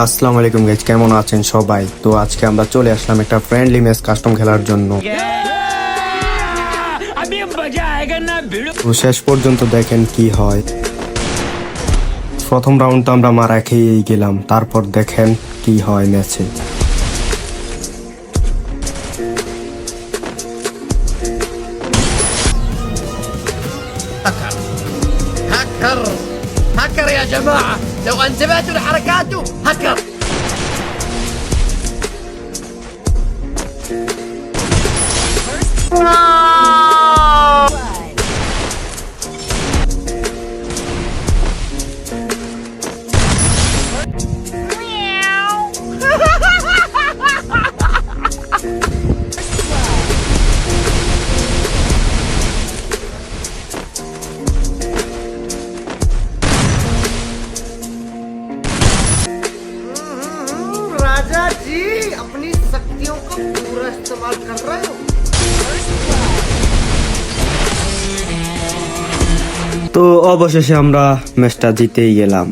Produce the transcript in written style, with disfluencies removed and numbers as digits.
আসসালামু আলাইকুম গাইস, কেমন আছেন সবাই? তো আজকে আমরা চলে আসলাম একটা ফ্রেন্ডলি ম্যাচ কাস্টম খেলার জন্য। তো শেষ পর্যন্ত দেখেন কি হয়। প্রথম রাউন্ডটা আমরা মারা খেয়েই গেলাম, তারপর দেখেন কি হয় ম্যাচে। هكر هكر يا جماعة، لو انتبهتوا لحركاته هكر. राजा जी अपनी शक्तियों का पूरा इस्तेमाल कर रहे हो। তো অবশেষে আমরা ম্যাচটা জিতেই গেলাম।